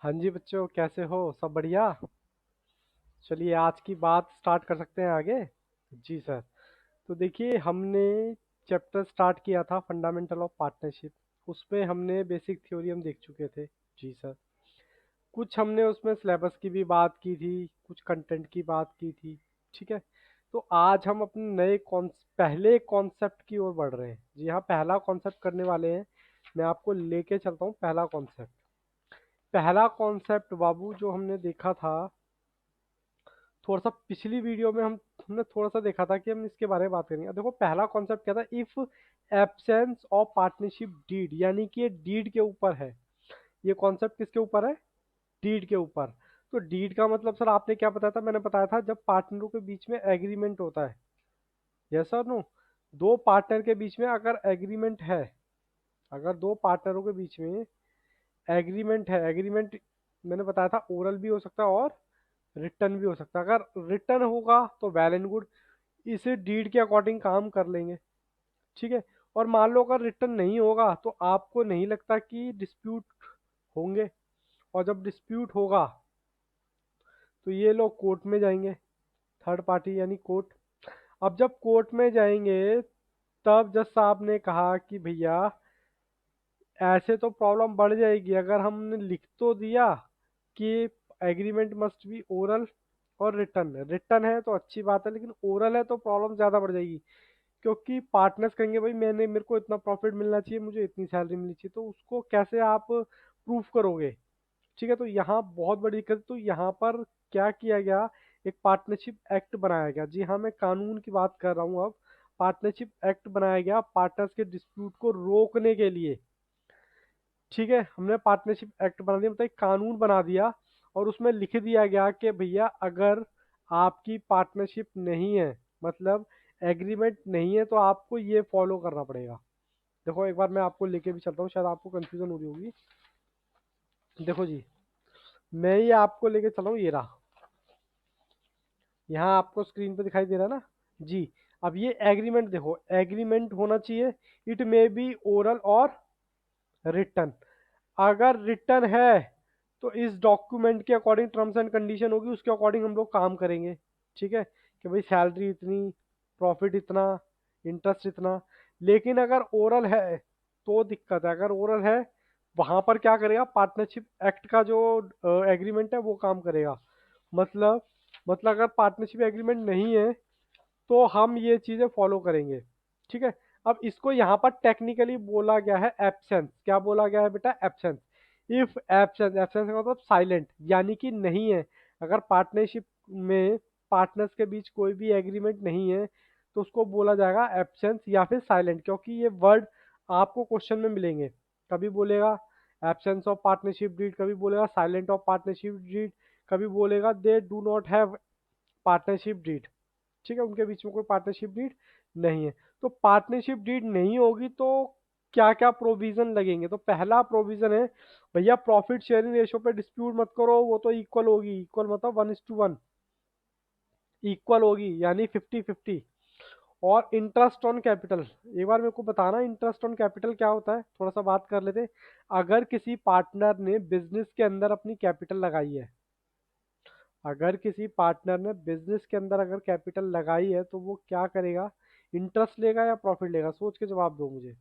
हाँ जी बच्चों, कैसे हो? सब बढ़िया। चलिए आज की बात स्टार्ट कर सकते हैं आगे। जी सर। तो देखिए, हमने चैप्टर स्टार्ट किया था फंडामेंटल ऑफ पार्टनरशिप। उसमें हमने बेसिक थ्योरी हम देख चुके थे। जी सर। कुछ हमने उसमें सिलेबस की भी बात की थी, कुछ कंटेंट की बात की थी। ठीक है। तो आज हम अपने पहले कॉन्सेप्ट की ओर बढ़ रहे हैं। जी हाँ, पहला कॉन्सेप्ट करने वाले हैं। मैं आपको लेके चलता हूँ पहला कॉन्सेप्ट। पहला कॉन्सेप्ट बाबू जो हमने देखा था, थोड़ा सा पिछली वीडियो में हमने थोड़ा सा देखा था कि हम इसके बारे में बात करेंगे। अब देखो, पहला कॉन्सेप्ट क्या था? If absence of partnership deed, यानी कि ये डीड के ऊपर है। ये कॉन्सेप्ट किसके ऊपर है? डीड के ऊपर। तो डीड का मतलब सर आपने क्या बताया था? मैंने बताया था जब पार्टनरों के बीच में एग्रीमेंट होता है। यस और नो? दो पार्टनर के बीच में अगर एग्रीमेंट है, अगर दो पार्टनरों के बीच में एग्रीमेंट है, एग्रीमेंट मैंने बताया था ओरल भी हो सकता है और रिटर्न भी हो सकता है। अगर रिटर्न होगा तो वेल एंड गुड, इसे डीड के अकॉर्डिंग काम कर लेंगे। ठीक है। और मान लो अगर रिटर्न नहीं होगा तो आपको नहीं लगता कि डिस्प्यूट होंगे? और जब डिस्प्यूट होगा तो ये लोग कोर्ट में जाएंगे, थर्ड पार्टी यानी कोर्ट। अब जब कोर्ट में जाएंगे, तब जज साहब ने कहा कि भैया ऐसे तो प्रॉब्लम बढ़ जाएगी। अगर हमने लिख तो दिया कि एग्रीमेंट मस्ट बी ओरल और रिटर्न, रिटर्न है तो अच्छी बात है, लेकिन ओरल है तो प्रॉब्लम ज़्यादा बढ़ जाएगी। क्योंकि पार्टनर्स कहेंगे भाई मेरे को इतना प्रॉफिट मिलना चाहिए, मुझे इतनी सैलरी मिलनी चाहिए, तो उसको कैसे आप प्रूफ करोगे? ठीक है। तो यहाँ बहुत बड़ी दिक्कत। तो यहाँ पर क्या किया गया? एक पार्टनरशिप एक्ट बनाया गया। जी हाँ, मैं कानून की बात कर रहा हूँ अब। पार्टनरशिप एक्ट बनाया गया पार्टनर्स के डिस्प्यूट को रोकने के लिए। ठीक है, हमने पार्टनरशिप एक्ट बना दिया, मतलब एक कानून बना दिया। और उसमें लिख दिया गया कि भैया अगर आपकी पार्टनरशिप नहीं है, मतलब एग्रीमेंट नहीं है, तो आपको ये फॉलो करना पड़ेगा। देखो एक बार मैं आपको लेके भी चलता हूँ, शायद आपको कंफ्यूजन हो रही होगी। देखो जी, मैं ये आपको लेके चल रहा हूँ, ये रहा। यहाँ आपको स्क्रीन पे दिखाई दे रहा है ना? जी। अब ये एग्रीमेंट देखो, एग्रीमेंट होना चाहिए। इट मे बी ओरल और रिटर्न। अगर रिटर्न है तो इस डॉक्यूमेंट के अकॉर्डिंग टर्म्स एंड कंडीशन होगी, उसके अकॉर्डिंग हम लोग काम करेंगे। ठीक है, कि भाई सैलरी इतनी, प्रॉफिट इतना, इंटरेस्ट इतना। लेकिन अगर ओरल है तो दिक्कत है। अगर ओरल है, वहां पर क्या करेगा? पार्टनरशिप एक्ट का जो एग्रीमेंट है वो काम करेगा। मतलब मतलब अगर पार्टनरशिप एग्रीमेंट नहीं है तो हम ये चीज़ें फॉलो करेंगे। ठीक है। अब इसको यहाँ पर टेक्निकली बोला गया है एब्सेंस। क्या बोला गया है बेटा? एब्सेंस। इफ एब्सेंस, एब्सेंस का मतलब साइलेंट, यानी कि नहीं है। अगर पार्टनरशिप में पार्टनर्स के बीच कोई भी एग्रीमेंट नहीं है तो उसको बोला जाएगा एब्सेंस या फिर साइलेंट। क्योंकि ये वर्ड आपको क्वेश्चन में मिलेंगे। कभी बोलेगा एब्सेंस ऑफ पार्टनरशिप डीड, कभी बोलेगा साइलेंट ऑफ पार्टनरशिप डीड, कभी बोलेगा they do not have partnership deed. ठीक है, उनके बीच में कोई पार्टनरशिप डीड नहीं है। तो पार्टनरशिप डीड नहीं होगी तो क्या क्या प्रोविजन लगेंगे? तो पहला प्रोविजन है भैया, प्रॉफिट शेयरिंग रेशियो पे डिस्प्यूट मत करो। वो तो इक्वल होगी, इक्वल मतलब 1:1, इक्वल होगी यानी 50-50। और इंटरेस्ट ऑन कैपिटल, एक बार मेरे को बताना इंटरेस्ट ऑन कैपिटल क्या होता है, थोड़ा सा बात कर लेते हैं। अगर किसी पार्टनर ने बिजनेस के अंदर अपनी कैपिटल लगाई है, अगर किसी पार्टनर ने बिजनेस के अंदर अगर कैपिटल लगाई है तो वो क्या करेगा? इंटरेस्ट लेगा या प्रॉफिट लेगा? सोच के जवाब दो मुझे।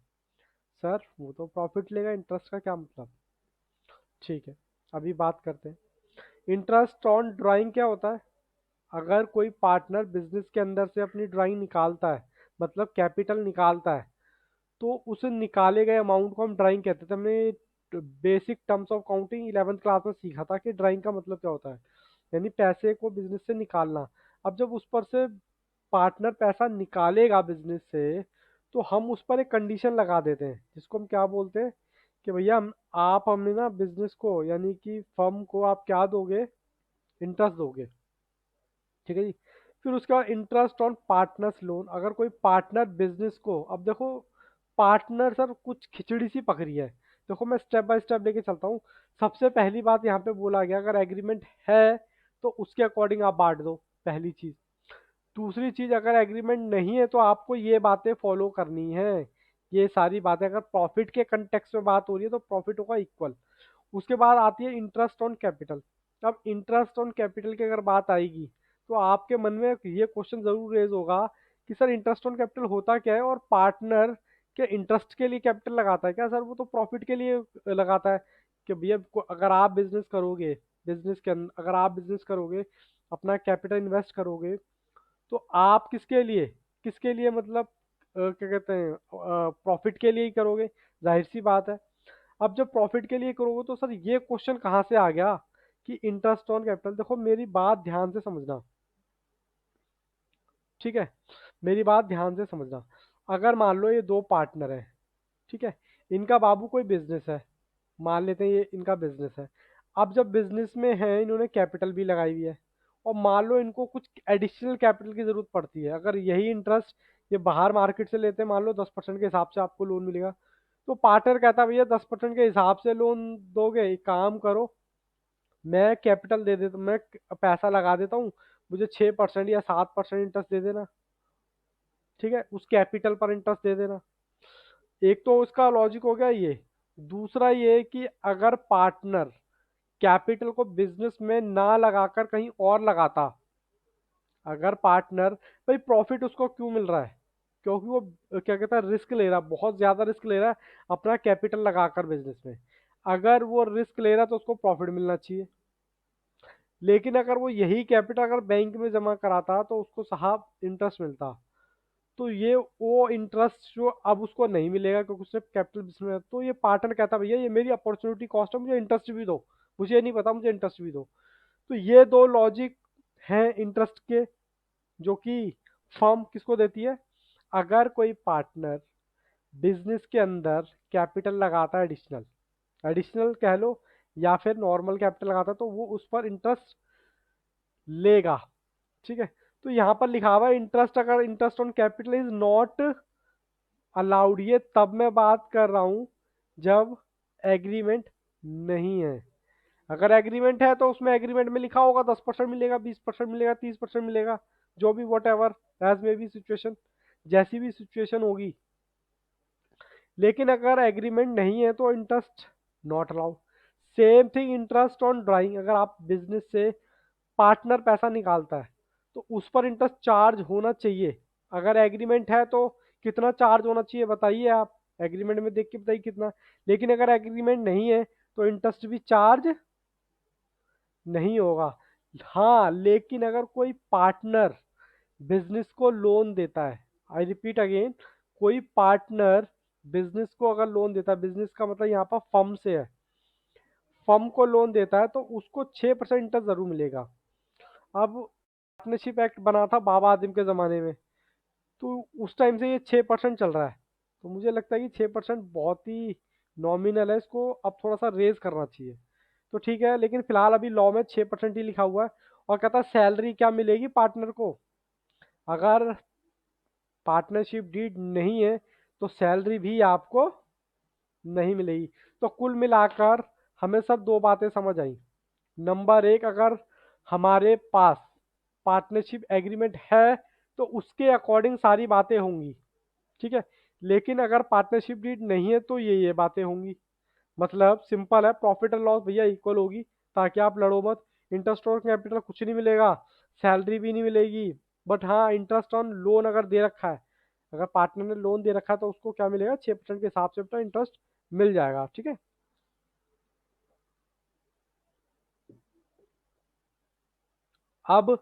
सर वो तो प्रॉफिट लेगा, इंटरेस्ट का क्या मतलब? ठीक है, अभी बात करते हैं। इंटरेस्ट ऑन ड्राइंग क्या होता है? अगर कोई पार्टनर बिजनेस के अंदर से अपनी ड्राइंग निकालता है, मतलब कैपिटल निकालता है, तो उस निकाले गए अमाउंट को हम ड्राइंग कहते थे। हमने basic terms of counting 11th class में सीखा था कि ड्राइंग का मतलब क्या होता है, यानी पैसे को बिजनेस से निकालना। अब जब उस पर से पार्टनर पैसा निकालेगा बिजनेस से, तो हम उस पर एक कंडीशन लगा देते हैं जिसको हम क्या बोलते हैं कि भैया हम आप हमने ना बिजनेस को यानी कि फर्म को आप क्या दोगे? इंटरेस्ट दोगे। ठीक है जी। फिर उसके बाद इंटरेस्ट ऑन पार्टनर्स लोन। अगर कोई पार्टनर बिजनेस को, अब देखो पार्टनर सर कुछ खिचड़ी सी पकड़ी है। देखो मैं स्टेप बाय स्टेप लेके चलता हूँ। सबसे पहली बात यहाँ पे बोला गया अगर एग्रीमेंट है तो उसके अकॉर्डिंग आप बांट दो, पहली चीज। दूसरी चीज, अगर एग्रीमेंट नहीं है तो आपको ये बातें फॉलो करनी है। ये सारी बातें, अगर प्रॉफिट के कंटेक्स्ट में बात हो रही है तो प्रॉफिट होगा इक्वल। उसके बाद आती है इंटरेस्ट ऑन कैपिटल। अब इंटरेस्ट ऑन कैपिटल की अगर बात आएगी तो आपके मन में ये क्वेश्चन जरूर रेज होगा कि सर इंटरेस्ट ऑन कैपिटल होता क्या है, और पार्टनर के इंटरेस्ट के लिए कैपिटल लगाता है क्या सर? वो तो प्रॉफिट के लिए लगाता है। कि भैया अगर आप बिजनेस करोगे, बिजनेस के अंदर अगर आप बिजनेस करोगे, अपना कैपिटल इन्वेस्ट करोगे, तो आप किसके लिए मतलब क्या कहते हैं, प्रॉफिट के लिए ही करोगे, जाहिर सी बात है। अब जब प्रॉफिट के लिए करोगे तो सर ये क्वेश्चन कहाँ से आ गया कि इंटरेस्ट ऑन कैपिटल? देखो मेरी बात ध्यान से समझना, ठीक है, मेरी बात ध्यान से समझना। अगर मान लो ये दो पार्टनर हैं, ठीक है, इनका बाबू कोई बिजनेस है, मान लेते हैं ये इनका बिजनेस है। अब जब बिजनेस में है, इन्होंने कैपिटल भी लगाई हुई है, और मान लो इनको कुछ एडिशनल कैपिटल की जरूरत पड़ती है, अगर यही इंटरेस्ट ये बाहर मार्केट से लेते हैं, मान लो 10% के हिसाब से आपको लोन मिलेगा, तो पार्टनर कहता है भैया 10% के हिसाब से लोन दोगे, एक काम करो, मैं कैपिटल दे देता, मैं पैसा लगा देता हूँ, मुझे 6% या 7% इंटरेस्ट दे देना, ठीक है, उस कैपिटल पर इंटरेस्ट दे देना। एक तो उसका लॉजिक हो गया ये। दूसरा ये कि अगर पार्टनर कैपिटल को बिजनेस में ना लगाकर कहीं और लगाता, अगर पार्टनर, भाई प्रॉफिट उसको क्यों मिल रहा है? क्योंकि वो क्या कहता है, रिस्क ले रहा है, बहुत ज्यादा रिस्क ले रहा है अपना कैपिटल लगाकर बिजनेस में। अगर वो रिस्क ले रहा है तो उसको प्रॉफिट मिलना चाहिए। लेकिन अगर वो यही कैपिटल अगर बैंक में जमा कराता तो उसको साहब इंटरेस्ट मिलता। तो ये वो इंटरेस्ट जो अब उसको नहीं मिलेगा क्योंकि उसने कैपिटल बिजनेस में, तो ये पार्टनर कहता भैया ये मेरी अपॉर्चुनिटी कॉस्ट है, मुझे इंटरेस्ट भी दो, मुझे ये नहीं पता, मुझे इंटरेस्ट भी दो। तो ये दो लॉजिक हैं इंटरेस्ट के, जो कि फर्म किसको देती है? अगर कोई पार्टनर बिजनेस के अंदर कैपिटल लगाता है, एडिशनल एडिशनल कह लो, या फिर नॉर्मल कैपिटल लगाता है, तो वो उस पर इंटरेस्ट लेगा, ठीक है। तो यहाँ पर लिखा हुआ है इंटरेस्ट, अगर interest on capital is not allowed, ये तब मैं बात कर रहा हूँ जब एग्रीमेंट नहीं है। अगर एग्रीमेंट है तो उसमें एग्रीमेंट में लिखा होगा 10% मिलेगा, 20% मिलेगा, 30% मिलेगा, जो भी whatever as may be situation, जैसी भी सिचुएशन होगी। लेकिन अगर एग्रीमेंट नहीं है तो interest not allowed. Same thing interest on drawing, अगर आप बिजनेस से पार्टनर पैसा निकालता है तो उस पर इंटरेस्ट चार्ज होना चाहिए। अगर एग्रीमेंट है तो कितना चार्ज होना चाहिए बताइए आप, एग्रीमेंट में देख के बताइए कितना। लेकिन अगर एग्रीमेंट नहीं है तो इंटरेस्ट भी चार्ज नहीं होगा। हाँ, लेकिन अगर कोई पार्टनर बिजनेस को लोन देता है, आई रिपीट अगेन, कोई पार्टनर बिजनेस को अगर लोन देता है, बिजनेस का मतलब यहाँ पर फर्म से है, फर्म को लोन देता है तो उसको 6% इंटरेस्ट जरूर मिलेगा। अब पार्टनरशिप एक्ट बना था बाबा आदम के ज़माने में, तो उस टाइम से ये 6% चल रहा है। तो मुझे लगता है कि 6% बहुत ही नॉमिनल है, इसको अब थोड़ा सा रेज करना चाहिए। तो ठीक है, लेकिन फिलहाल अभी लॉ में 6% ही लिखा हुआ है। और कहता है सैलरी क्या मिलेगी पार्टनर को? अगर पार्टनरशिप डीड नहीं है तो सैलरी भी आपको नहीं मिलेगी। तो कुल मिलाकर हमें सब दो बातें समझ आई। नंबर एक, अगर हमारे पास पार्टनरशिप एग्रीमेंट है तो उसके अकॉर्डिंग सारी बातें होंगी, ठीक है। लेकिन अगर पार्टनरशिप डीड नहीं है तो ये बातें होंगी। मतलब सिंपल है, प्रॉफिट एंड लॉस भैया इक्वल होगी, ताकि आप लड़ो मत। इंटरेस्ट ऑन कैपिटल कुछ नहीं मिलेगा, सैलरी भी नहीं मिलेगी। बट हाँ, इंटरेस्ट ऑन लोन अगर दे रखा है, अगर पार्टनर ने लोन दे रखा है तो उसको क्या मिलेगा? 6% के हिसाब से अपना इंटरेस्ट मिल जाएगा, ठीक है। अब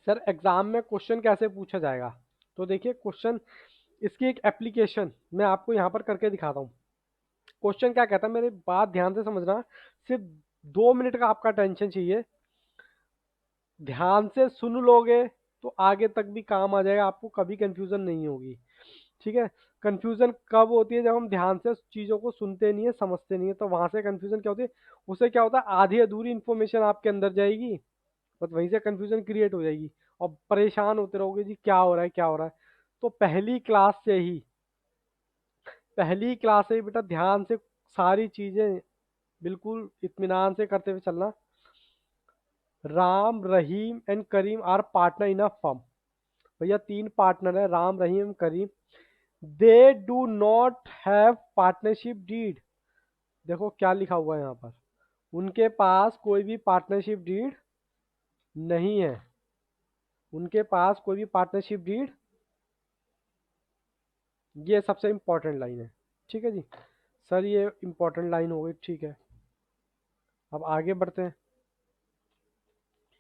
सर एग्जाम में क्वेश्चन कैसे पूछा जाएगा? तो देखिए क्वेश्चन, इसकी एक एप्लीकेशन मैं आपको यहाँ पर करके दिखाता हूँ। क्वेश्चन क्या कहता है, मेरी बात ध्यान से समझना, सिर्फ 2 मिनट का आपका टेंशन चाहिए। ध्यान से सुन लोगे तो आगे तक भी काम आ जाएगा, आपको कभी कंफ्यूजन नहीं होगी, ठीक है। कंफ्यूजन कब होती है? जब हम ध्यान से चीज़ों को सुनते नहीं है, समझते नहीं है, तो वहां से कंफ्यूजन क्या होती है? उससे क्या होता है, आधी अधूरी इन्फॉर्मेशन आपके अंदर जाएगी, बस वहीं से कंफ्यूजन क्रिएट हो जाएगी, और परेशान होते रहोगे जी क्या हो रहा है क्या हो रहा है। तो पहली क्लास से ही बेटा ध्यान से सारी चीजें बिल्कुल इत्मीनान से करते हुए चलना। Ram Rahim and Karim are partner in a firm. भैया तीन पार्टनर है, Ram Rahim Karim. They do not have partnership deed. देखो क्या लिखा हुआ है यहाँ पर, उनके पास कोई भी पार्टनरशिप डीड नहीं है, उनके पास कोई भी पार्टनरशिप डीड, ये सबसे इम्पोर्टेंट लाइन है। ठीक है जी सर, ये इम्पोर्टेंट लाइन हो गई, ठीक है। अब आगे बढ़ते हैं, एक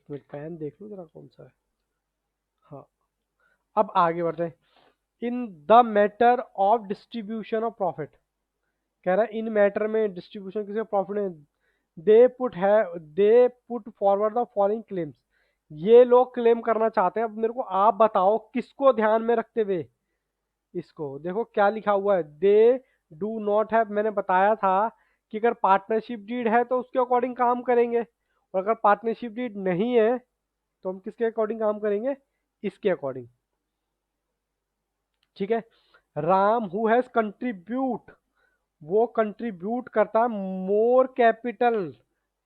मिनट पेन देख लूँ जरा कौन सा है। हाँ, अब आगे बढ़ते हैं। In the matter of distribution of profit, कह रहा है इन मैटर में डिस्ट्रीब्यूशन किसी प्रॉफिट में, they put forward the following claims, ये लोग क्लेम करना चाहते हैं। अब मेरे को आप बताओ किसको ध्यान में रखते हुए, इसको देखो क्या लिखा हुआ है, दे डू नॉट हैव, मैंने बताया था कि अगर पार्टनरशिप डीड है तो उसके अकॉर्डिंग काम करेंगे, और अगर पार्टनरशिप डीड नहीं है तो हम किसके अकॉर्डिंग काम करेंगे, इसके अकॉर्डिंग। ठीक है, राम हु हैज कंट्रीब्यूट, वो कंट्रीब्यूट करता है मोर कैपिटल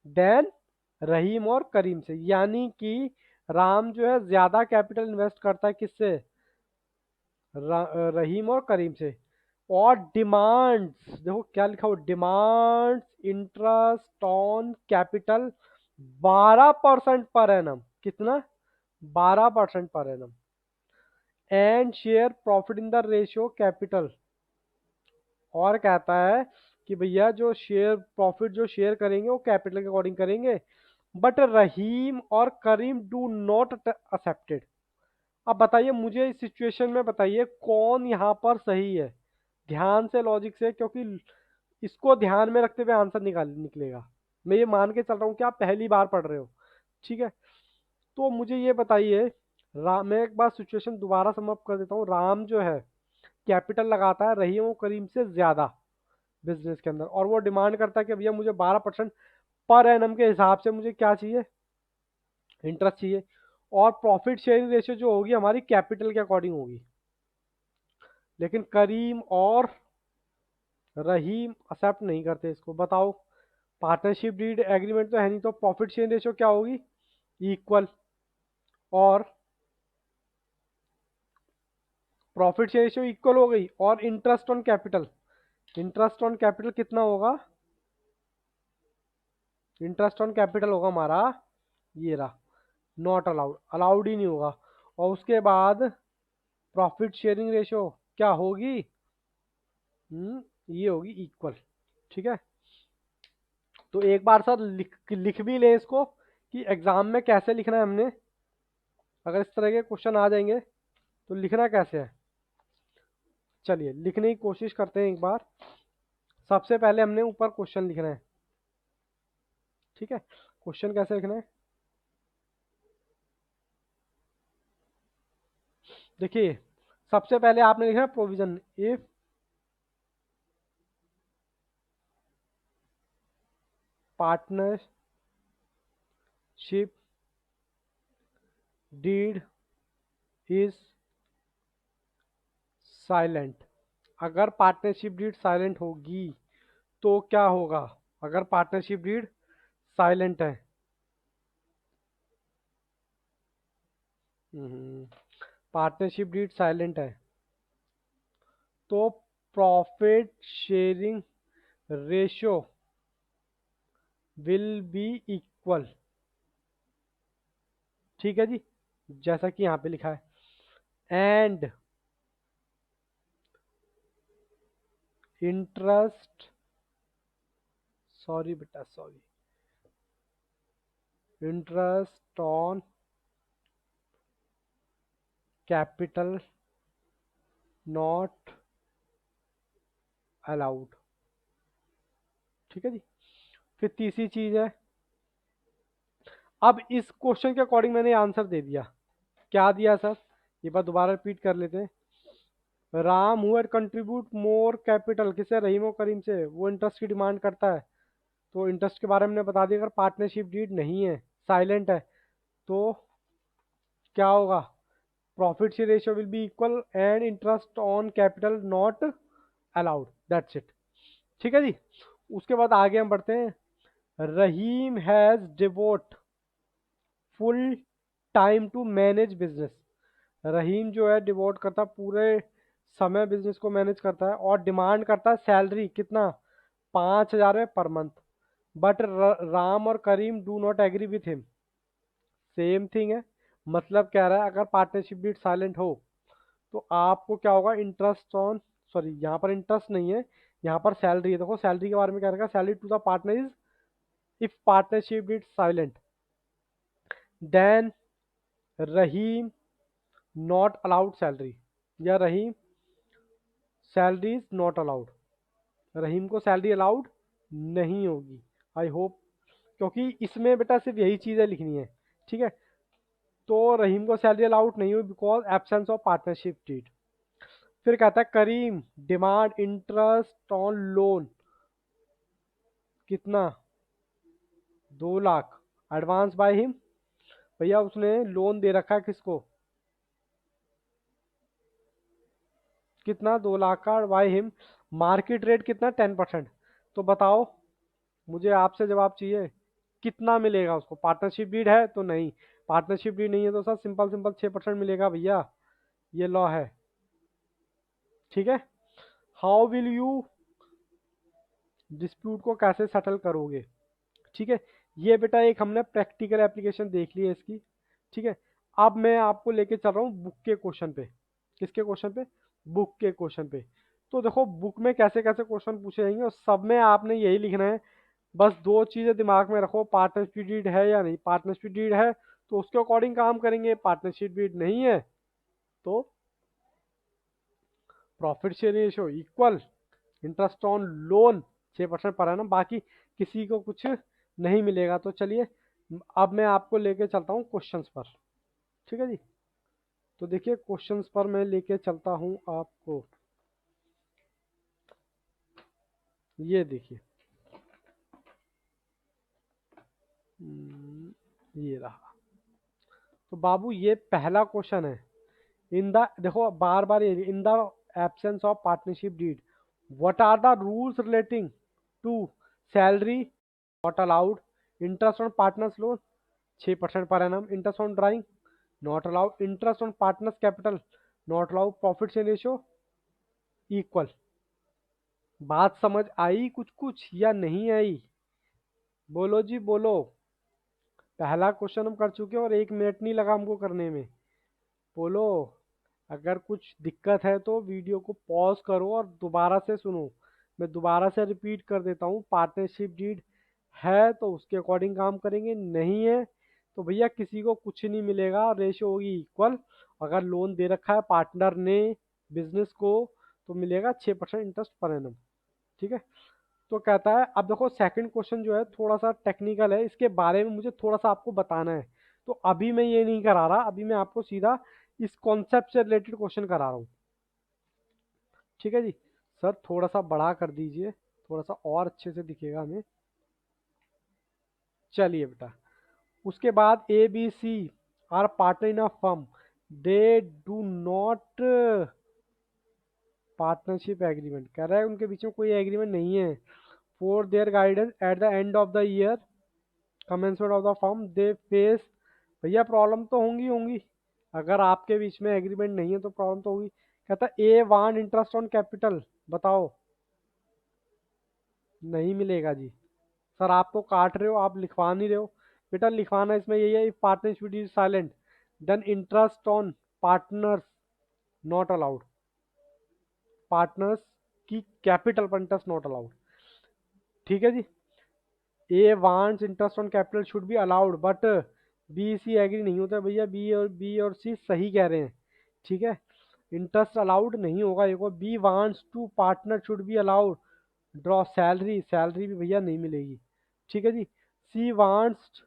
देन रहीम और करीम से, यानी कि राम जो है ज्यादा कैपिटल इन्वेस्ट करता है किससे, रहीम और करीम से। और डिमांड्स, देखो क्या लिखा हुआ, demands interest on capital 12% per annum, कितना, 12% per annum, and share profit in the ratio capital, और कहता है कि भैया जो शेयर प्रॉफिट जो शेयर करेंगे वो कैपिटल के अकॉर्डिंग करेंगे, बट रहीम और करीम डू नॉट एक्सेप्टेड। अब बताइए मुझे इस सिचुएशन में बताइए कौन यहाँ पर सही है, ध्यान से लॉजिक से, क्योंकि इसको ध्यान में रखते हुए आंसर निकलेगा। मैं ये मान के चल रहा हूँ कि आप पहली बार पढ़ रहे हो, ठीक है। तो मुझे ये बताइए, मैं एक बार सिचुएशन दोबारा समाप्त कर देता हूँ। राम जो है कैपिटल लगाता है रहीम और करीम से ज्यादा बिजनेस के अंदर, और वो डिमांड करता है कि भैया मुझे 12% पर एनम के हिसाब से मुझे क्या चाहिए, इंटरेस्ट चाहिए, और प्रॉफिट शेयरिंग रेशियो जो होगी हमारी कैपिटल के अकॉर्डिंग होगी। लेकिन करीम और रहीम एक्सेप्ट नहीं करते इसको। बताओ, पार्टनरशिप डीड एग्रीमेंट तो है नहीं, तो प्रॉफिट शेयरिंग रेशियो क्या होगी, इक्वल, और प्रॉफिट शेयर रेशियो इक्वल हो गई, और interest on capital, interest on capital कितना होगा, इंटरेस्ट ऑन कैपिटल होगा हमारा, ये रहा, नॉट अलाउड, अलाउड ही नहीं होगा। और उसके बाद प्रॉफिट शेयरिंग रेशियो क्या होगी, ये होगी इक्वल। ठीक है, तो एक बार सर लिख भी ले इसको कि एग्जाम में कैसे लिखना है हमने, अगर इस तरह के क्वेश्चन आ जाएंगे तो लिखना कैसे है। चलिए लिखने की कोशिश करते हैं एक बार। सबसे पहले हमने ऊपर क्वेश्चन लिखना है, ठीक है। क्वेश्चन कैसे लिखना है, देखिए सबसे पहले आपने लिखना है provision, if partnership deed is silent, अगर पार्टनरशिप डीड साइलेंट होगी तो क्या होगा, अगर पार्टनरशिप डीड साइलेंट है, पार्टनरशिप डीड साइलेंट है, तो profit sharing ratio will be equal. ठीक है जी, जैसा कि यहाँ पे लिखा है, एंड इंटरेस्ट, सॉरी बेटा sorry, interest on capital not allowed. ठीक है जी, फिर तीसरी चीज है, अब इस क्वेश्चन के अकॉर्डिंग मैंने आंसर दे दिया। क्या दिया सर, ये बात दोबारा रिपीट कर लेते हैं। राम हुआ कंट्रीब्यूट मोर कैपिटल, किसे, रहीम और करीम से, वो इंटरेस्ट की डिमांड करता है, तो इंटरेस्ट के बारे में हमने बता दिया। अगर पार्टनरशिप डीड नहीं है, साइलेंट है, तो क्या होगा, profit share ratio will be equal and interest on capital not allowed, that's it. ठीक है जी, उसके बाद आगे हम बढ़ते हैं। Rahim has devote full time to manage business, Rahim जो है डिवोट करता पूरे समय बिजनेस को मैनेज करता है, और डिमांड करता है सैलरी कितना, 5,000 पर मंथ, बट राम और Karim do not agree with him. Same thing है, मतलब कह रहा है अगर पार्टनरशिप डीड साइलेंट हो तो आपको क्या होगा, इंटरेस्ट ऑन, सॉरी यहाँ पर इंटरेस्ट नहीं है, यहाँ पर सैलरी है। देखो सैलरी के बारे में क्या रखा, salary to the partner is if partnership deed silent, then Rahim not allowed salary, या Rahim salary is not allowed, Rahim को सैलरी अलाउड नहीं होगी। आई होप, क्योंकि इसमें बेटा सिर्फ यही चीज़ें लिखनी है, ठीक है। तो रहीम को सैलरी अलाउड नहीं हुई because absence of partnership deed. फिर कहता है Karim demand interest on loan, कितना, 2 लाख एडवांस बाय हिम। भैया उसने लोन दे रखा है किसको, कितना, 2 लाख का बाय हिम। मार्केट रेट कितना, 10%। तो बताओ, मुझे आपसे जवाब चाहिए, कितना मिलेगा उसको। पार्टनरशिप डीड है तो नहीं, पार्टनरशिप डीड नहीं है तो सर सिंपल सिंपल 6% मिलेगा भैया, ये लॉ है, ठीक है। हाउ विल यू डिस्प्यूट को कैसे सेटल करोगे, ठीक है। ये बेटा एक हमने प्रैक्टिकल एप्लीकेशन देख ली है इसकी, ठीक है। अब मैं आपको लेके चल रहा हूँ बुक के क्वेश्चन पे। किसके क्वेश्चन पे, बुक के क्वेश्चन पे। तो देखो बुक में कैसे कैसे क्वेश्चन पूछे जाएंगे और सब में आपने यही लिखना है, बस 2 चीजें दिमाग में रखो, पार्टनरशिप डीड है या नहीं। पार्टनरशिप डीड है तो उसके अकॉर्डिंग काम करेंगे, पार्टनरशिप डीड नहीं है तो profit sharing ratio equal, interest on loan 6% per annum, बाकी किसी को कुछ नहीं मिलेगा। तो चलिए अब मैं आपको लेके चलता हूँ क्वेश्चंस पर, ठीक है जी। तो देखिए क्वेश्चंस पर मैं लेके चलता हूँ आपको, ये देखिए, ये रहा। तो बाबू ये पहला क्वेश्चन है, इन द, देखो बार बार ये, in the absence of partnership deed what are the rules relating to salary not allowed, interest on partners loan 6% per annum, interest on drawing not allowed, interest on partners capital not allowed, profit share ratio equal. बात समझ आई कुछ कुछ या नहीं आई, बोलो जी बोलो। पहला question हम कर चुके हैं और 1 मिनट नहीं लगा हमको करने में, बोलो। अगर कुछ दिक्कत है तो वीडियो को पॉज करो और दोबारा से सुनो। मैं दोबारा से रिपीट कर देता हूँ, पार्टनरशिप डीड है तो उसके अकॉर्डिंग काम करेंगे, नहीं है तो भैया किसी को कुछ नहीं मिलेगा, रेशियो होगी इक्वल। अगर लोन दे रखा है पार्टनर ने बिजनेस को तो मिलेगा 6% इंटरेस्ट पर एनम, ठीक है। तो कहता है, अब देखो सेकंड क्वेश्चन जो है थोड़ा सा टेक्निकल है, इसके बारे में मुझे थोड़ा सा आपको बताना है। तो अभी मैं ये नहीं करा रहा, अभी मैं आपको सीधा इस कॉन्सेप्ट से रिलेटेड क्वेश्चन करा रहा हूँ, ठीक है जी। सर थोड़ा सा बड़ा कर दीजिए, थोड़ा सा और अच्छे से दिखेगा हमें। चलिए बेटा, उसके बाद A B C are partner in a firm, they do not partnership agreement, कह रहा है उनके बीच में कोई एग्रीमेंट नहीं है। For their guidance at the end of the year commencement of the firm they face, भैया प्रॉब्लम तो होंगी होंगी, अगर आपके बीच में एग्रीमेंट नहीं है तो प्रॉब्लम तो होगी। कहता है ए वांट इंटरेस्ट ऑन कैपिटल, बताओ, नहीं मिलेगा जी। सर आप तो काट रहे हो, आप लिखवा नहीं रहे हो। बेटा लिखवाना इसमें यही है, partnership is silent then interest on partners not allowed, partners की कैपिटल पर इंटरेस्ट नॉट अलाउड, ठीक है जी। A wants interest on capital should be allowed but B C agree नहीं होता भैया, बी और सी सही कह रहे हैं, ठीक है। इंटरेस्ट अलाउड नहीं होगा, एक और B wants to partner should be allowed draw salary, salary भी भैया नहीं मिलेगी, ठीक है जी। C wants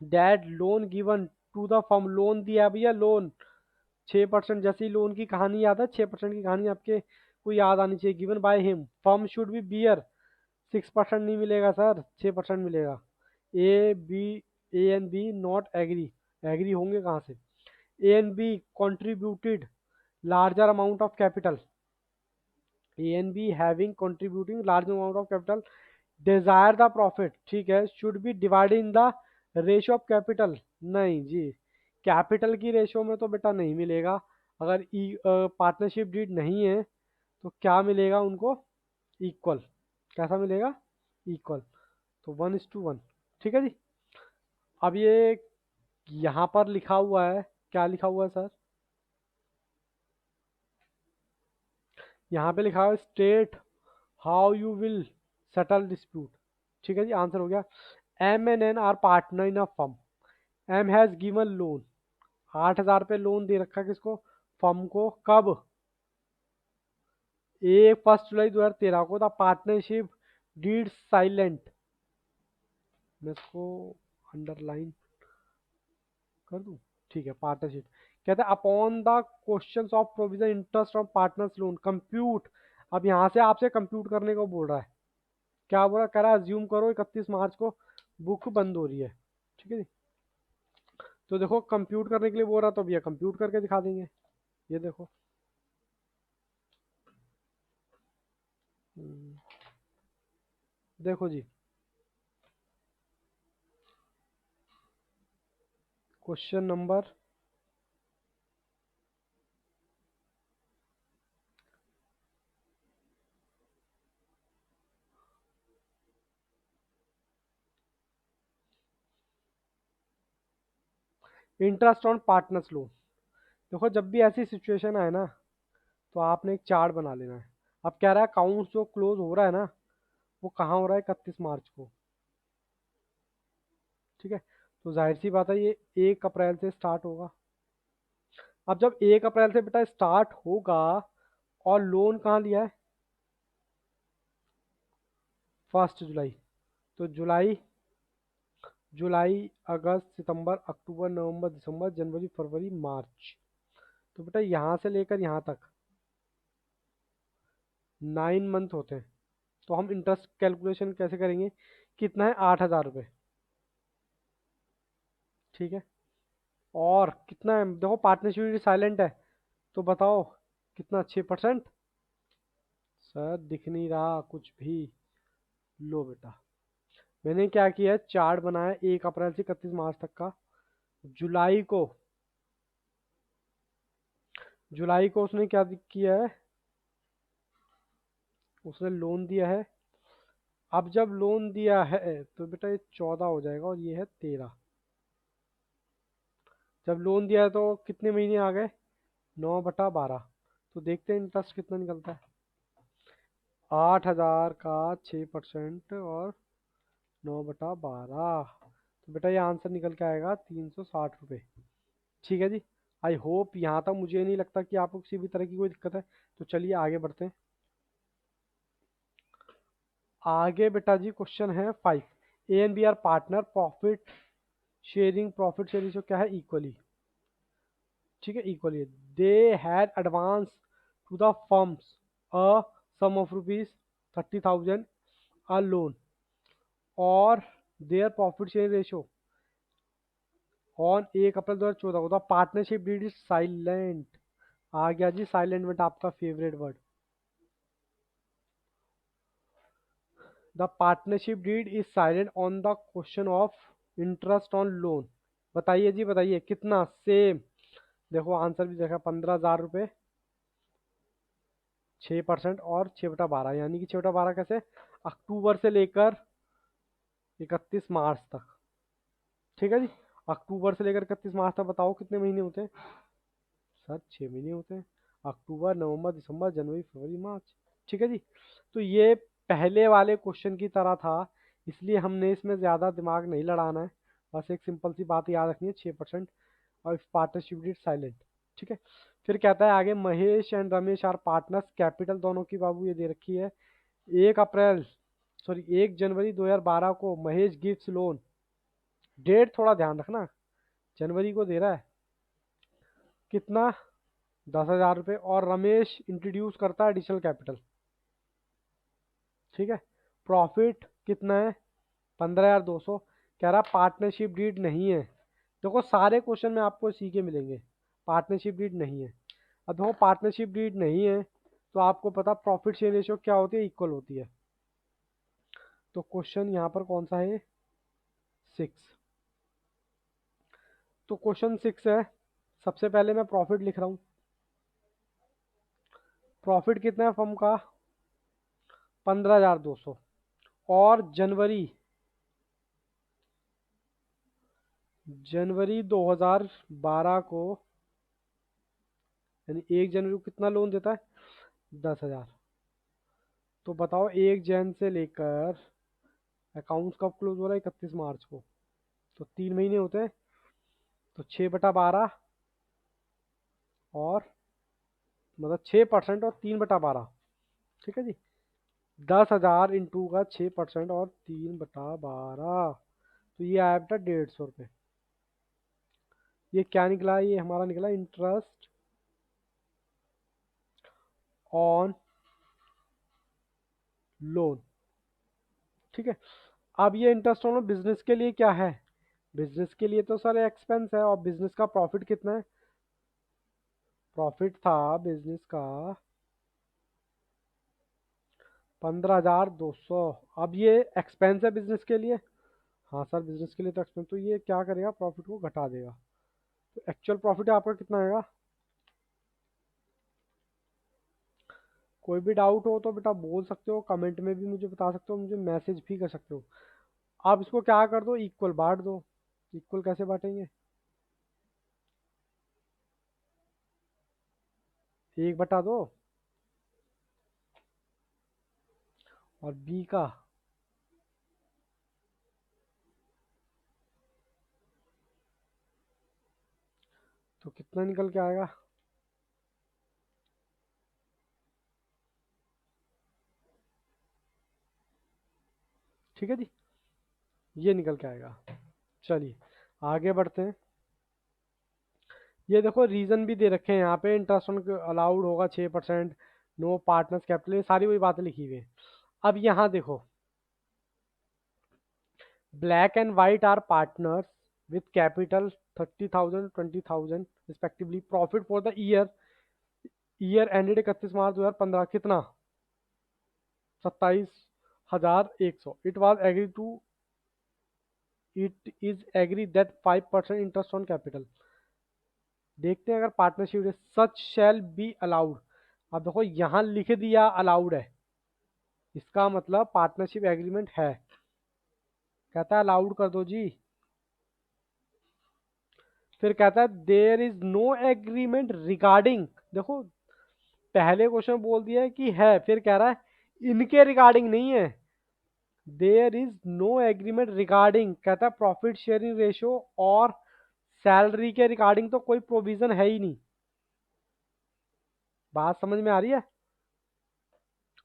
that loan given to the firm, loan दिया भैया लोन 6%, जैसे ही लोन की कहानी याद है, 6% की कहानी आपके को याद आनी चाहिए। Given by him firm should be bear 6% नहीं मिलेगा सर, 6% मिलेगा। A B, A and B not agree, agree होंगे कहाँ से। A and B contributed larger amount of capital, A and B having contributing large amount of capital desire the profit, ठीक है, should be divided in the ratio of capital, नहीं जी, capital की ratio में तो बेटा नहीं मिलेगा। अगर पार्टनरशिप डीड नहीं है तो क्या मिलेगा उनको, इक्वल, कैसा मिलेगा, इक्वल। तो 1:1, ठीक है जी। अब ये यहाँ पर लिखा हुआ है, क्या लिखा हुआ है सर, यहाँ पे लिखा हुआ है state how you will settle dispute. ठीक है जी, आंसर हो गया। M and N are partner in a firm. M has given loan, 8,000 रुपये लोन दे रखा है किसको, फर्म को। कब, 1 जुलाई 2013 को। द पार्टनरशिप डीड साइलेंट, मैं इसको अंडरलाइन कर दूं, ठीक है, पार्टनरशिप। कहते हैं upon the question of provision interest of partners loan compute. अब यहाँ से आपसे कंप्यूट करने को बोल रहा है, क्या बोल रहा है, कह रहा है अज्यूम करो 31 मार्च को बुक बंद हो रही है, ठीक है जी। तो देखो कंप्यूट करने के लिए बोल रहा, तो भैया कंप्यूट करके दिखा देंगे। ये देखो, हम्म, देखो जी, question number interest on partners loan. देखो जब भी ऐसी सिचुएशन आए ना, तो आपने एक चार्ट बना लेना है। अब कह रहा है अकाउंट जो क्लोज हो रहा है ना, वो कहाँ हो रहा है, 31 मार्च को, ठीक है। तो जाहिर सी बात है ये 1 अप्रैल से स्टार्ट होगा। अब जब 1 अप्रैल से बेटा स्टार्ट होगा, और लोन कहाँ लिया है, 1 जुलाई। तो जुलाई, जुलाई, अगस्त, सितंबर, अक्टूबर, नवंबर, दिसंबर, जनवरी, फरवरी, मार्च। तो बेटा यहाँ से लेकर यहाँ तक 9 मंथ होते हैं। तो हम इंटरेस्ट कैलकुलेशन कैसे करेंगे, कितना है, 8,000 रुपये, ठीक है। और कितना है, देखो पार्टनरशिप साइलेंट है, तो बताओ कितना, 6%। सर दिख नहीं रहा कुछ भी, लो बेटा, मैंने क्या किया है, चार्ट बनाया 1 अप्रैल से 31 मार्च तक का। जुलाई को, जुलाई को उसने क्या किया है, उसने लोन दिया है। अब जब लोन दिया है तो बेटा ये 14 हो जाएगा, और ये है 13। जब लोन दिया है तो कितने महीने आ गए, 9/12। तो देखते हैं इंटरेस्ट कितना निकलता है। 8,000 का 6% और 9/12, तो बेटा ये आंसर निकल के आएगा 360 रुपये। ठीक है जी। आई होप यहाँ तक मुझे नहीं लगता कि आपको किसी भी तरह की कोई दिक्कत है। तो चलिए आगे बढ़ते हैं। आगे बेटा जी क्वेश्चन है 5। A and B are partner, profit sharing क्या है, इक्वली, ठीक है, equally. They had advance to the firms a sum of rupees 30,000 a loan, और their profit sharing ratio on 1 April 2014 को। The partnership deed is silent. आ गया जी silent में आपका favourite word. The partnership deed is silent on the question of interest on loan. बताइए जी, बताइए कितना, सेम। देखो आंसर भी देखा, 15,000 रुपये, 6% और 6/12, यानी कि 6/12 कैसे, अक्टूबर से लेकर 31 मार्च तक, ठीक है जी। अक्टूबर से लेकर 31 मार्च तक बताओ कितने महीने होते हैं, सर 6 महीने होते हैं। अक्टूबर, नवंबर, दिसंबर, जनवरी, फरवरी, मार्च, ठीक है जी। तो ये पहले वाले क्वेश्चन की तरह था, इसलिए हमने इसमें ज़्यादा दिमाग नहीं लड़ाना है। बस एक सिंपल सी बात याद रखनी है, 6%, और इफ पार्टनरशिप इज साइलेंट, ठीक है। फिर कहता है आगे, Mahesh and Ramesh are partners, capital दोनों की बाबू ये दे रखी है। 1 जनवरी 2012 को महेश गिव्स लोन, डेट थोड़ा ध्यान रखना, जनवरी को दे रहा है, कितना, 10,000 रुपये, और रमेश इंट्रोड्यूस करता है एडिशनल कैपिटल, ठीक है। प्रॉफिट कितना है, 15,200। कह रहा पार्टनरशिप डीड नहीं है। देखो सारे क्वेश्चन में आपको सी के मिलेंगे, पार्टनरशिप डीड नहीं है। अब देखो पार्टनरशिप डीड नहीं है, तो आपको पता प्रॉफिट शेयर रेशियो क्या होती है, इक्वल होती है। तो क्वेश्चन यहाँ पर कौन सा है, 6। तो क्वेश्चन 6 है, सबसे पहले मैं प्रॉफिट लिख रहा हूँ। प्रॉफिट कितना है फर्म का, 15,200। और जनवरी 2012 को, यानी 1 जनवरी को कितना लोन देता है? 10,000। तो बताओ 1 जन से लेकर अकाउंट कब क्लोज हो रहा है? 31 मार्च को। तो 3 महीने होते हैं। तो 6/12 और मतलब 6% और 3/12। ठीक है जी। 10,000 इंटू का 6% और 3/12, तो ये आया बेटा 150 रुपये। ये क्या निकला? ये हमारा निकला इंटरेस्ट ऑन लोन। ठीक है। अब ये इंटरेस्ट ऑन बिजनेस के लिए क्या है? बिजनेस के लिए तो सारे एक्सपेंस है। और बिजनेस का प्रॉफिट कितना है? प्रॉफिट था बिजनेस का 15,200। अब ये एक्सपेंस है बिजनेस के लिए। हाँ सर, बिजनेस के लिए तो एक्सपेंस, तो ये क्या करेगा? प्रॉफिट को घटा देगा। तो एक्चुअल प्रॉफिट आपका कितना आएगा? कोई भी डाउट हो तो बेटा बोल सकते हो, कमेंट में भी मुझे बता सकते हो, मुझे मैसेज भी कर सकते हो। आप इसको क्या कर दो, इक्वल बांट दो। इक्वल कैसे बांटेंगे? 1/2 और बी का तो कितना निकल के आएगा? ठीक है जी, ये निकल के आएगा। चलिए आगे बढ़ते हैं। ये देखो रीजन भी दे रखे हैं यहाँ पे। इंटरेस्ट ऑन अलाउड होगा 6%, नो पार्टनर्स कैपिटल, ये सारी वही बातें लिखी हुई है। अब यहाँ देखो, black and white are partners with capital 30,000 20,000 respectively. Profit for the year ended 31 March 2015 कितना? 27,100। It is agree that 5% interest on capital. देखते हैं अगर partnership such shall be allowed. अब देखो यहाँ लिख दिया अलाउड है, इसका मतलब पार्टनरशिप एग्रीमेंट है। कहता है अलाउड कर दो जी। फिर कहता है there is no agreement regarding. देखो पहले क्वेश्चन बोल दिया है कि है, फिर कह रहा है इनके रिगार्डिंग नहीं है। There is no agreement regarding, कहता है प्रॉफिट शेयरिंग रेशियो और सैलरी के रिगार्डिंग तो कोई प्रोविजन है ही नहीं। बात समझ में आ रही है?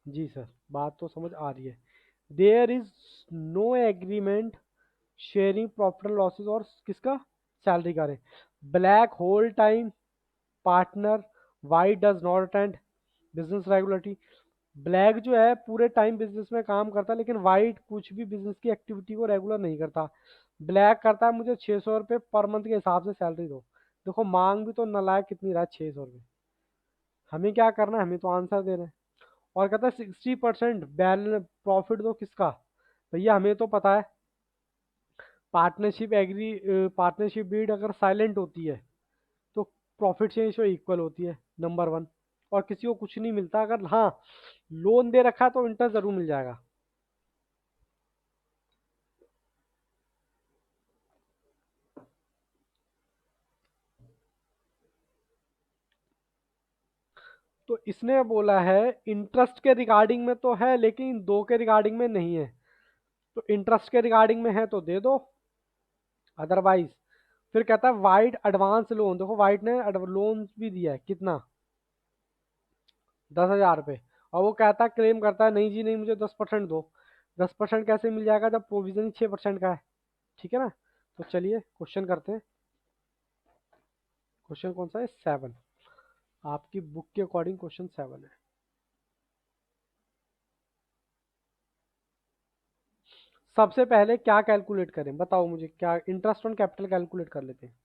जी सर, बात तो समझ आ रही है। There is no agreement sharing profit and losses और किसका? सैलरी का रहे। Black whole time partner, white does not attend business regularity. Black जो है पूरे टाइम बिजनेस में काम करता है, लेकिन वाइट कुछ भी बिजनेस की एक्टिविटी को रेगुलर नहीं करता। ब्लैक करता है मुझे 600 रुपये पर मंथ के हिसाब से सैलरी दो। देखो मांग भी तो नलायक कितनी रहा है, 600 रुपये। हमें क्या करना है? हमें तो आंसर देना है। और कहता है 60% बैलेंस प्रॉफिट दो किसका? भैया हमें तो पता है पार्टनरशिप बीड अगर साइलेंट होती है तो प्रॉफिट शेयर रेशियो इक्वल होती है, नंबर 1। और किसी को कुछ नहीं मिलता। अगर हाँ लोन दे रखा है तो इंटरेस्ट जरूर मिल जाएगा। तो इसने बोला है इंटरेस्ट के रिगार्डिंग में तो है, लेकिन दो के रिगार्डिंग में नहीं है। तो इंटरेस्ट के रिगार्डिंग में है तो दे दो, अदरवाइज। फिर कहता है वाइट एडवांस लोन। देखो वाइट ने लोन भी दिया है, कितना? 10,000 रुपये। और वो कहता है, क्लेम करता है नहीं जी नहीं, मुझे 10% दो। 10% कैसे मिल जाएगा जब प्रोविजन ही 6% का है? ठीक है ना। तो चलिए क्वेश्चन करते हैं। क्वेश्चन कौन सा है? 7। आपकी बुक के अकॉर्डिंग क्वेश्चन 7 है। सबसे पहले क्या कैलकुलेट करें बताओ मुझे? क्या इंटरेस्ट ऑन कैपिटल कैलकुलेट कर लेते हैं।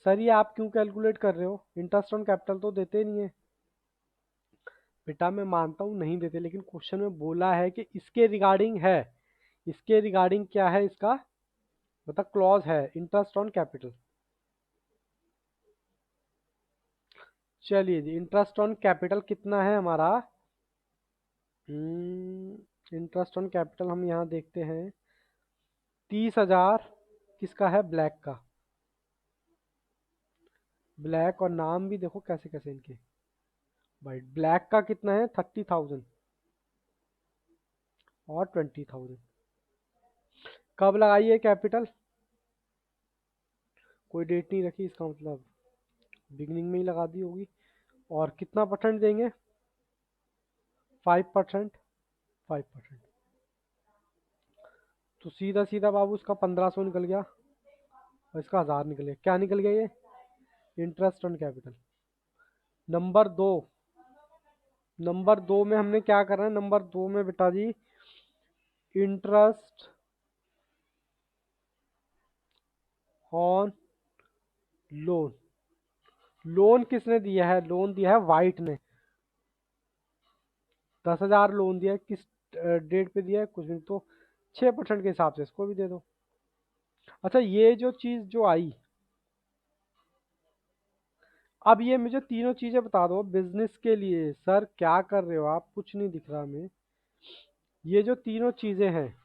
सर ये आप क्यों कैलकुलेट कर रहे हो? इंटरेस्ट ऑन कैपिटल तो देते नहीं है। बेटा मैं मानता हूँ नहीं देते, लेकिन क्वेश्चन में बोला है कि इसके रिगार्डिंग है। इसके रिगार्डिंग क्या है इसका? बता, क्लॉज है इंटरेस्ट ऑन कैपिटल। चलिए जी, इंटरेस्ट ऑन कैपिटल कितना है हमारा? इंटरेस्ट ऑन कैपिटल हम यहाँ देखते हैं 30,000 किसका है? ब्लैक का। ब्लैक, और नाम भी देखो कैसे कैसे इनके। भाई ब्लैक का कितना है? 30,000 और 20,000। कब लगाई है कैपिटल? कोई डेट नहीं रखी, इसका मतलब बिगनिंग में ही लगा दी होगी। और कितना परसेंट देंगे? 5%। 5%। तो सीधा सीधा बाबू इसका 1500 निकल गया और इसका 1000 निकल गया। क्या निकल गया ये? Interest on capital. नंबर दो। नंबर दो में हमने क्या करना है? नंबर दो में बेटा जी इंटरेस्ट ऑन लोन। लोन किसने दिया है? लोन दिया है वाइट ने। 10,000 लोन दिया है। किस डेट पे दिया है? कुछ नहीं तो 6% के हिसाब से इसको भी दे दो। अच्छा, ये जो चीज जो आई, अब ये मुझे तीनों चीजें बता दो बिजनेस के लिए। सर क्या कर रहे हो आप? कुछ नहीं दिख रहा हमें। ये जो तीनों चीजें हैं,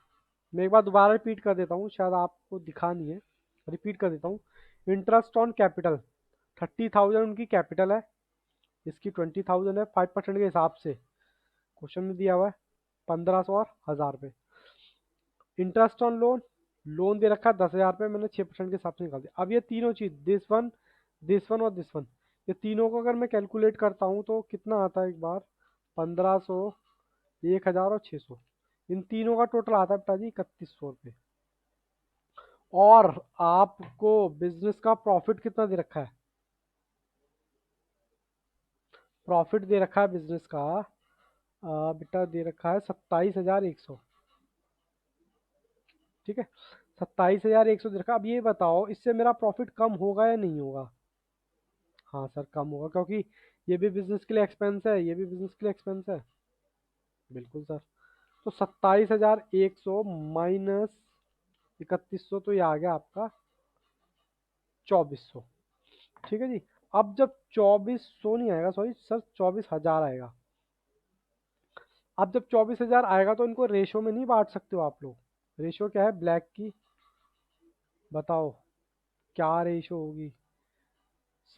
मैं एक बार दोबारा रिपीट कर देता हूँ, शायद आपको दिखा नहीं है। रिपीट कर देता हूँ। इंटरेस्ट ऑन कैपिटल 30,000 उनकी कैपिटल है, इसकी 20,000 है। 5% के हिसाब से क्वेश्चन में दिया हुआ है 1,500 और 1,000 रुपये। इंटरेस्ट ऑन लोन, लोन दे रखा है 10,000 रुपये, मैंने 6% के हिसाब से निकाल दिया। अब ये तीनों चीज दिस वन और दिस वन, ये तीनों को अगर मैं कैलकुलेट करता हूँ तो कितना आता है? एक बार 1,500, 1,000 और 600, इन तीनों का टोटल आता है बेटा जी 3,100 रुपये। और आपको बिजनेस का प्रॉफिट कितना दे रखा है? प्रॉफिट दे रखा है बिजनेस का बेटा दे रखा है 27,100। ठीक है, 27,100 दे रखा। अब ये बताओ इससे मेरा प्रॉफिट कम होगा या नहीं होगा? हाँ सर कम होगा, क्योंकि ये भी बिजनेस के लिए एक्सपेंस है, ये भी बिजनेस के लिए एक्सपेंस है। बिल्कुल सर। तो 27,100 माइनस 3,100, तो ये आ गया आपका 2,400। ठीक है जी। अब जब 2,400 नहीं आएगा, सॉरी सर 24,000 आएगा। अब जब 24,000 आएगा तो इनको रेशो में नहीं बांट सकते हो आप लोग? रेशो क्या है ब्लैक की? बताओ क्या रेशो होगी?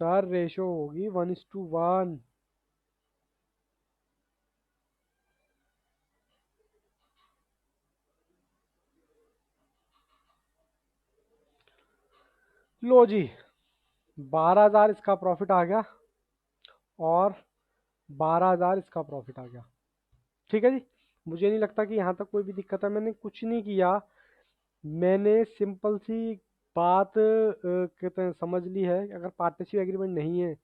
सर रेशो होगी 1:1। लो जी, 12,000 इसका प्रॉफिट आ गया और 12,000 इसका प्रॉफिट आ गया। ठीक है जी। मुझे नहीं लगता कि यहाँ तक कोई भी दिक्कत है। मैंने कुछ नहीं किया, मैंने सिंपल सी बात कहते हैं समझ ली है। अगर पार्टनरशिप एग्रीमेंट नहीं है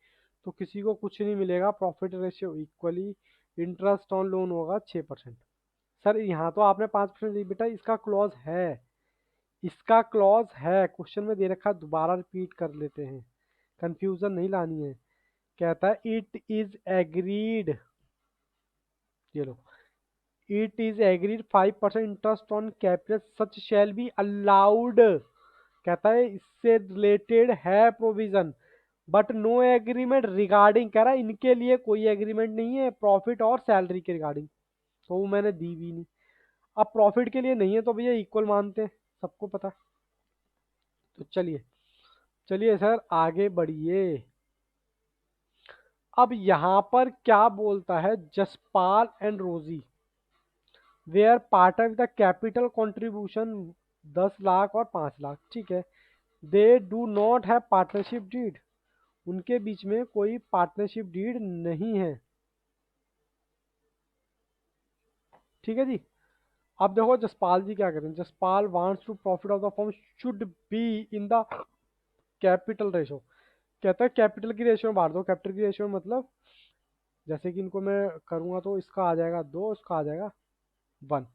तो किसी को कुछ नहीं मिलेगा। Profit ratio equally interest on loan होगा 6%। सर यहाँ तो आपने 5% दी बेटा, इसका क्लॉज है। इसका क्लॉज है, क्वेश्चन में दे रखा है, दोबारा रिपीट कर लेते हैं, कंफ्यूजन नहीं लानी है। कहता है इट इज एग्रीड, ये लो, it is agreed 5% interest on capital such shall be allowed. कहता है इससे रिलेटेड है provision but no agreement regarding. कह रहा है इनके लिए कोई एग्रीमेंट नहीं है प्रॉफिट और सैलरी के रिगार्डिंग, तो वो मैंने दी भी नहीं। अब प्रॉफिट के लिए नहीं है तो भैया इक्वल मानते हैं, सबको पता है। तो चलिए, चलिए सर आगे बढ़िए। अब यहाँ पर क्या बोलता है? Jaspal and Rosy were partner with the capital contribution 10 lakh और 5 लाख। ठीक है, they do not have partnership deed, उनके बीच में कोई पार्टनरशिप डीड नहीं है। ठीक है जी। अब देखो जसपाल जी क्या करें। Jaspal wants to profit of the firm should be in the capital ratio. कहता है कैपिटल की रेशियो में बांट दो। कैपिटल की रेशियो में मतलब जैसे कि इनको मैं करूंगा तो इसका आ जाएगा 2, इसका आ जाएगा 1,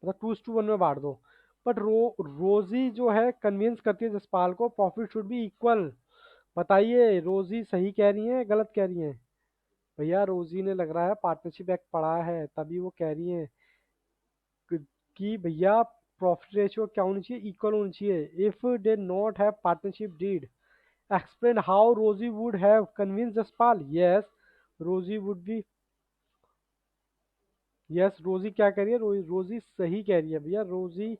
मतलब 2:1 में बांट दो। बट रोजी जो है कन्विंस करती है जसपाल को प्रॉफिट शुड बी इक्वल। बताइए रोजी सही कह रही है गलत कह रही है? भैया रोजी ने लग रहा है पार्टनरशिप एक्ट पढ़ा है, तभी वो कह रही है कि भैया प्रॉफिट रेशियो क्या होनी चाहिए? इक्वल होनी चाहिए। If they not have partnership deed explain how Rosy would have convince Jaspal. Yes, Rosy would be, yes Rosy क्या कह रही है, रोजी सही कह रही है भैया। Rosy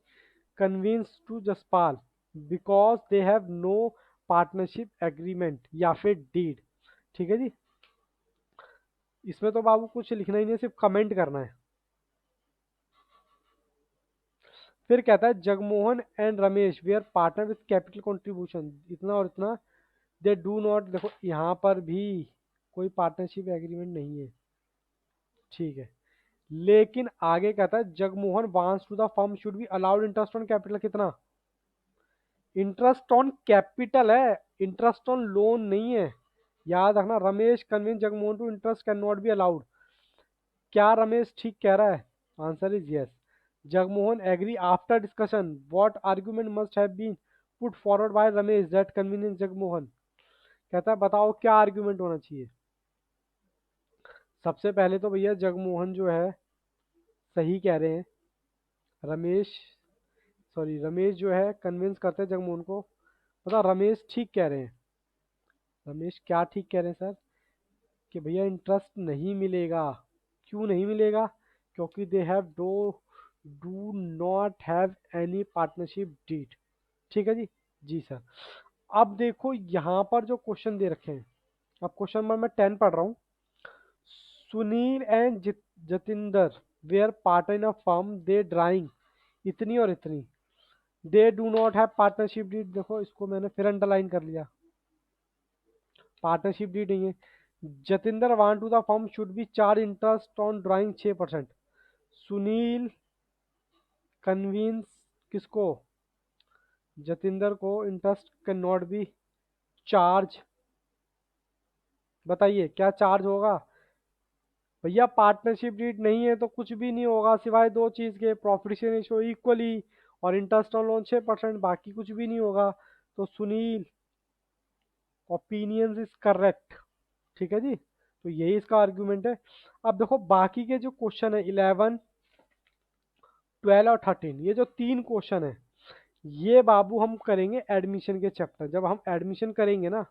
convince to Jaspal because they have no partnership agreement या फिर डीड। ठीक है जी, इसमें तो बाबू कुछ लिखना ही नहीं है, सिर्फ कमेंट करना है। फिर कहता है Jagmohan and Ramesh we are partner with capital contribution इतना और इतना, दे डू नॉट, देखो यहाँ पर भी कोई पार्टनरशिप एग्रीमेंट नहीं है। ठीक है, लेकिन आगे कहता है Jagmohan wants to the firm should be allowed interest on capital कितना, इंटरेस्ट ऑन कैपिटल है, इंटरेस्ट ऑन लोन नहीं है, याद रखना। Ramesh convince Jagmohan to interest can not be allowed. क्या रमेश ठीक कह रहा है? Answer is yes. Jagmohan agree after discussion what argument must have been put forward by Ramesh that convenience Jagmohan. कहता है बताओ क्या आर्गुमेंट होना चाहिए। सबसे पहले तो भैया जगमोहन जो है सही कह रहे हैं, रमेश सॉरी रमेश जो है कन्विंस करते हैं जगमोहन को, पता रमेश ठीक कह रहे हैं। रमेश क्या ठीक कह रहे हैं सर? कि भैया इंटरेस्ट नहीं मिलेगा। क्यों नहीं मिलेगा? क्योंकि they have do not have any partnership deed. ठीक है जी, जी सर। अब देखो यहाँ पर जो क्वेश्चन दे रखे हैं, अब क्वेश्चन नंबर मैं 10 पढ़ रहा हूँ। Sunil and Jatinder were partner in a firm they drawing इतनी और इतनी, they do not have partnership deed. देखो इसको मैंने फिर अंडरलाइन कर लिया, पार्टनरशिप डीड नहीं है। Jatinder want to the firm should be charge interest on drawing 6%। Sunil convince किसको? जतिंदर को interest can not be charge. बताइए क्या चार्ज होगा? भैया पार्टनरशिप डीड नहीं है तो कुछ भी नहीं होगा सिवाय दो चीज के, प्रॉफिट शेयर रेशियो इक्वली और इंटरेस्ट ऑन लोन 6%, बाकी कुछ भी नहीं होगा। तो सुनील ओपिनियंस इज करेक्ट। ठीक है जी, तो यही इसका आर्ग्यूमेंट है। अब देखो बाकी के जो क्वेश्चन है 11, 12 और 13, ये जो तीन क्वेश्चन है ये बाबू हम करेंगे एडमिशन के चैप्टर, जब हम एडमिशन करेंगे ना,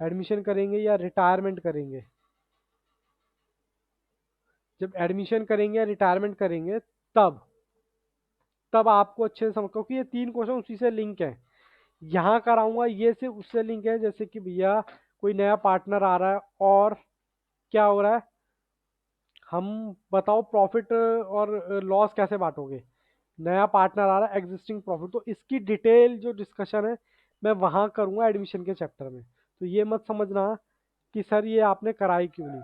एडमिशन करेंगे या रिटायरमेंट करेंगे, जब एडमिशन करेंगे या रिटायरमेंट करेंगे तब तब आपको अच्छे से समझ, क्योंकि ये तीन क्वेश्चन उसी से लिंक है। यहाँ कराऊंगा ये सिर्फ उससे लिंक है, जैसे कि भैया कोई नया पार्टनर आ रहा है और क्या हो रहा है, हम बताओ प्रॉफिट और लॉस कैसे बांटोगे। नया पार्टनर आ रहा है, एग्जिस्टिंग प्रॉफिट, तो इसकी डिटेल जो डिस्कशन है मैं वहाँ करूँगा एडमिशन के चैप्टर में। तो ये मत समझना कि सर ये आपने कराई क्यों नहीं।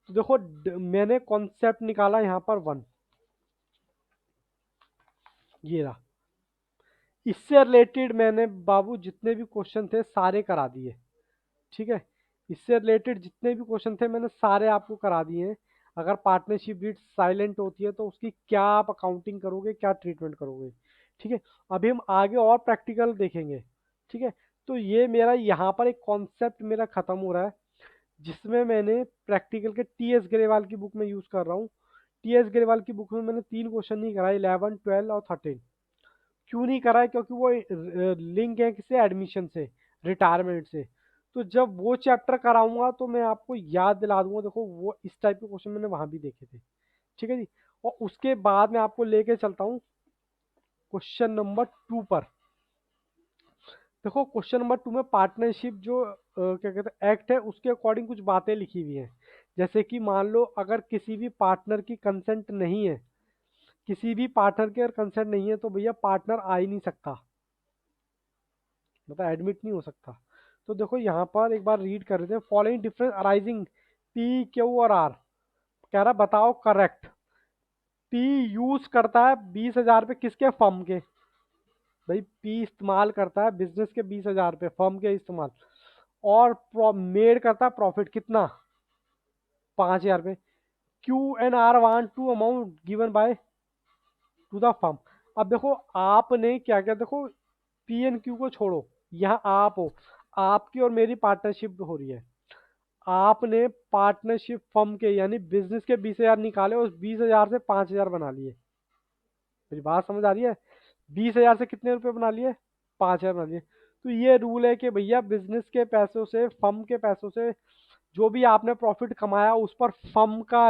तो देखो मैंने कॉन्सेप्ट निकाला यहाँ पर 1, ये रहा। इससे रिलेटेड मैंने बाबू जितने भी क्वेश्चन थे सारे करा दिए। ठीक है, इससे रिलेटेड जितने भी क्वेश्चन थे मैंने सारे आपको करा दिए हैं। अगर पार्टनरशिप डीड साइलेंट होती है तो उसकी क्या आप अकाउंटिंग करोगे, क्या ट्रीटमेंट करोगे। ठीक है, अभी हम आगे और प्रैक्टिकल देखेंगे। ठीक है, तो ये मेरा यहाँ पर एक कॉन्सेप्ट मेरा खत्म हो रहा है, जिसमें मैंने प्रैक्टिकल के टी एस ग्रेवाल की बुक में यूज़ कर रहा हूँ। टी एस ग्रेवाल की बुक में मैंने तीन क्वेश्चन नहीं कराए, 11, 12 और 13। क्यों नहीं करा है? क्योंकि वो लिंक है किससे, एडमिशन से, रिटायरमेंट से। तो जब वो चैप्टर कराऊंगा तो मैं आपको याद दिला दूंगा, देखो वो इस टाइप के क्वेश्चन मैंने वहां भी देखे थे। ठीक है जी, और उसके बाद मैं आपको लेके चलता हूँ क्वेश्चन नंबर 2 पर। देखो क्वेश्चन नंबर 2 में पार्टनरशिप जो क्या कहते हैं एक्ट है उसके अकॉर्डिंग कुछ बातें लिखी हुई हैं। जैसे कि मान लो अगर किसी भी पार्टनर की कंसेंट नहीं है, किसी भी पार्टनर के अगर कंसेंट नहीं है तो भैया पार्टनर आ ही नहीं सकता, मतलब एडमिट नहीं हो सकता। तो देखो यहाँ पर एक बार रीड कर लेते हैं। Following difference arising P Q और आर, कह रहा बताओ करेक्ट। पी यूज करता है 20,000 पे किसके, फर्म के। भाई पी इस्तेमाल करता है बिजनेस के 20,000 पे, फर्म के इस्तेमाल। और मेड करता है प्रॉफिट कितना, 5,000 पे। Q and R want to amount given by to the firm. अब देखो आपने क्या क्या, देखो पी एन क्यू को छोड़ो, यहाँ आप हो, आपकी और मेरी पार्टनरशिप हो रही है। आपने पार्टनरशिप फर्म के यानी बिजनेस के 20,000 निकाले, उस 20,000 से 5,000 बना लिए। मेरी बात समझ आ रही है? 20,000 से कितने रुपए बना लिए, 5,000 बना लिए। तो ये रूल है कि भैया बिजनेस के पैसों से, फर्म के पैसों से जो भी आपने प्रॉफिट कमाया उस पर फर्म का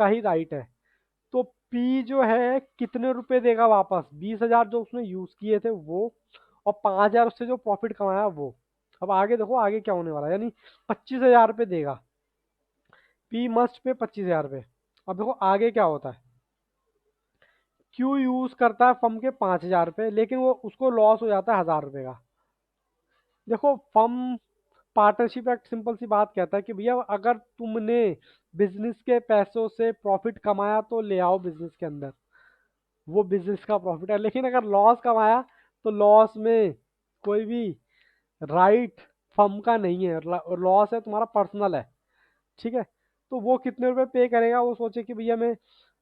ही राइट है। तो पी जो है कितने रुपए देगा वापस, 20,000 जो उसने यूज किए थे वो, और 5,000 उससे जो प्रॉफिट कमाया वो। अब आगे देखो आगे क्या होने वाला है, यानी 25,000 रुपये देगा। पी मस्ट पे 25,000 रुपये। अब देखो आगे क्या होता है, क्यू यूज करता है फर्म के 5,000 रुपये, लेकिन वो उसको लॉस हो जाता है 1,000 रुपये का। देखो फर्म पार्टनरशिप एक्ट सिंपल सी बात कहता है कि भैया अगर तुमने बिजनेस के पैसों से प्रॉफिट कमाया तो ले आओ बिजनेस के अंदर, वो बिजनेस का प्रॉफिट है। लेकिन अगर लॉस कमाया तो लॉस में कोई भी राइट फर्म का नहीं है, लॉस है तुम्हारा पर्सनल है। ठीक है, तो वो कितने रुपए पे करेगा, वो सोचे कि भैया मैं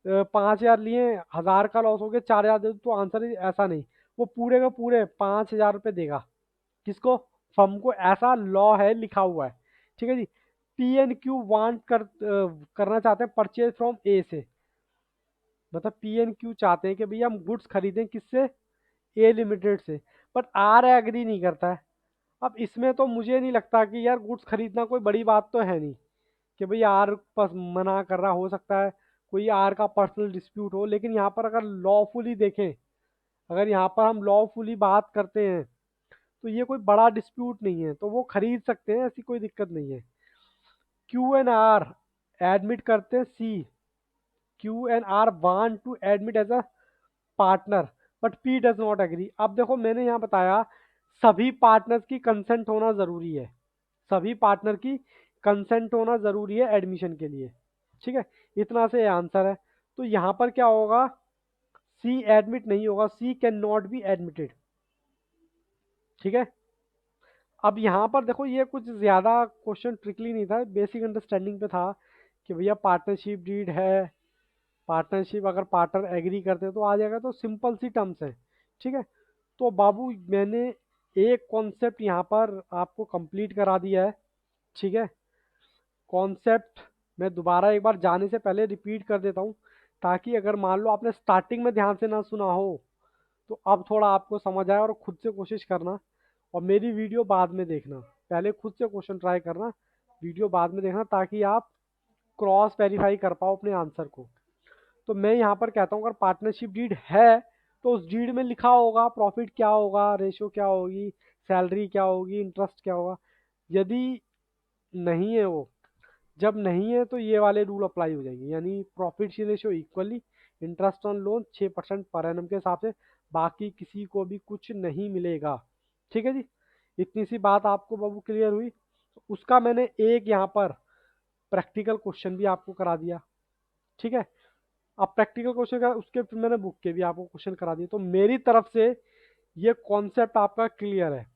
5,000 लिए, 1,000 का लॉस हो गया, 4,000 दे दूं, तो आंसर ऐसा नहीं। वो पूरे का पूरे 5,000 रुपये देगा। किसको? फर्म को। ऐसा लॉ है, लिखा हुआ है। ठीक है जी। पी एन क्यू करना चाहते हैं परचेज फ्रॉम ए से, मतलब पी एन क्यू चाहते हैं कि भैया हम गुड्स खरीदें किससे, ए लिमिटेड से, बट आर एग्री नहीं करता है। अब इसमें तो मुझे नहीं लगता कि यार गुड्स खरीदना कोई बड़ी बात तो है नहीं, कि भाई आर बस मना कर रहा, हो सकता है कोई आर का पर्सनल डिस्प्यूट हो। लेकिन यहाँ पर अगर लॉफुली देखें, अगर यहाँ पर हम लॉफुली बात करते हैं तो ये कोई बड़ा डिस्प्यूट नहीं है, तो वो खरीद सकते हैं, ऐसी कोई दिक्कत नहीं है। क्यू एन आर एडमिट करते हैं C, Q N R want to admit as a partner, but P does not agree. अब देखो मैंने यहाँ बताया सभी पार्टनर्स की कंसेंट होना जरूरी है, सभी पार्टनर की कंसेंट होना जरूरी है एडमिशन के लिए। ठीक है, इतना से आंसर है। तो यहाँ पर क्या होगा, सी एडमिट नहीं होगा, सी कैन नॉट बी एडमिटेड। ठीक है, अब यहाँ पर देखो ये कुछ ज़्यादा क्वेश्चन ट्रिकली नहीं था, बेसिक अंडरस्टैंडिंग पे था कि भैया पार्टनरशिप डीड है, पार्टनरशिप अगर पार्टनर एग्री करते हैं तो आ जाएगा, तो सिंपल सी टर्म्स है। ठीक है, तो बाबू मैंने एक कॉन्सेप्ट यहाँ पर आपको कंप्लीट करा दिया है। ठीक है, कॉन्सेप्ट मैं दोबारा एक बार जाने से पहले रिपीट कर देता हूँ, ताकि अगर मान लो आपने स्टार्टिंग में ध्यान से ना सुना हो तो अब थोड़ा आपको समझ आए, और खुद से कोशिश करना, और मेरी वीडियो बाद में देखना। पहले खुद से क्वेश्चन ट्राई करना, वीडियो बाद में देखना, ताकि आप क्रॉस वेरीफाई कर पाओ अपने आंसर को। तो मैं यहाँ पर कहता हूँ अगर पार्टनरशिप डीड है तो उस डीड में लिखा होगा प्रॉफिट क्या होगा, रेशो क्या होगी, सैलरी क्या होगी, इंटरेस्ट क्या होगा। यदि नहीं है वो, जब नहीं है तो ये वाले रूल अप्लाई हो जाएंगे, यानी profit she ratio equally, interest on loan 6% per annum के हिसाब से, बाकी किसी को भी कुछ नहीं मिलेगा। ठीक है जी, इतनी सी बात आपको बाबू क्लियर हुई। उसका मैंने एक यहाँ पर प्रैक्टिकल क्वेश्चन भी आपको करा दिया। ठीक है, अब प्रैक्टिकल क्वेश्चन का उसके फिर मैंने बुक के भी आपको क्वेश्चन करा दिए, तो मेरी तरफ से ये कॉन्सेप्ट आपका क्लियर है।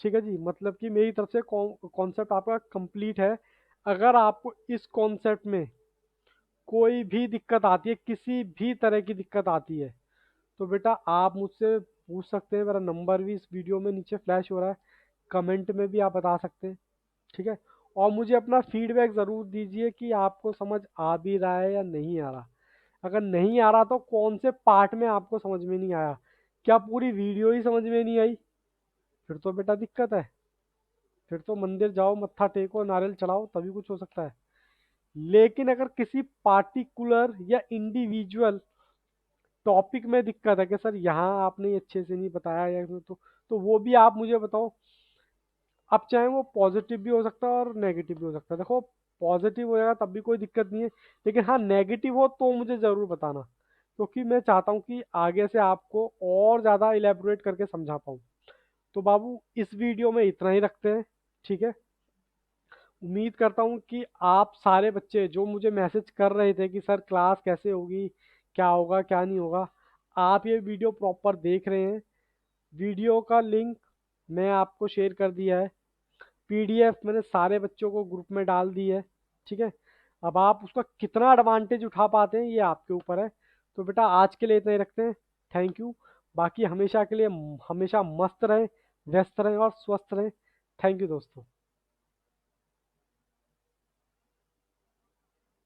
ठीक है जी, मतलब कि मेरी तरफ से कॉन्सेप्ट आपका कंप्लीट है। अगर आपको इस कॉन्सेप्ट में कोई भी दिक्कत आती है, किसी भी तरह की दिक्कत आती है, तो बेटा आप मुझसे पूछ सकते हैं। मेरा नंबर भी इस वीडियो में नीचे फ्लैश हो रहा है, कमेंट में भी आप बता सकते हैं। ठीक है, और मुझे अपना फीडबैक ज़रूर दीजिए कि आपको समझ आ भी रहा है या नहीं आ रहा। अगर नहीं आ रहा तो कौन से पार्ट में आपको समझ में नहीं आया, क्या पूरी वीडियो ही समझ में नहीं आई? फिर तो बेटा दिक्कत है, फिर तो मंदिर जाओ, मत्था टेको, नारियल चढ़ाओ, तभी कुछ हो सकता है। लेकिन अगर किसी पार्टिकुलर या इंडिविजुअल टॉपिक में दिक्कत है कि सर यहाँ आपने अच्छे से नहीं बताया, या इसमें तो वो भी आप मुझे बताओ। अब चाहे वो पॉजिटिव भी हो सकता है और नेगेटिव भी हो सकता है। देखो पॉजिटिव हो जाएगा तब भी कोई दिक्कत नहीं है, लेकिन हाँ नेगेटिव हो तो मुझे ज़रूर बताना, क्योंकि मैं चाहता हूँ कि आगे से आपको और ज़्यादा इलेबोरेट करके समझा पाऊँ। तो बाबू इस वीडियो में इतना ही रखते हैं। ठीक है, उम्मीद करता हूँ कि आप सारे बच्चे जो मुझे मैसेज कर रहे थे कि सर क्लास कैसे होगी, क्या होगा क्या नहीं होगा, आप ये वीडियो प्रॉपर देख रहे हैं। वीडियो का लिंक मैं आपको शेयर कर दिया है, पीडीएफ मैंने सारे बच्चों को ग्रुप में डाल दी है। ठीक है, अब आप उसका कितना एडवांटेज उठा पाते हैं ये आपके ऊपर है। तो बेटा आज के लिए इतना ही रखते हैं, थैंक यू। बाकी हमेशा के लिए हमेशा मस्त रहें, व्यस्त रहें और स्वस्थ रहें। थैंक यू दोस्तों।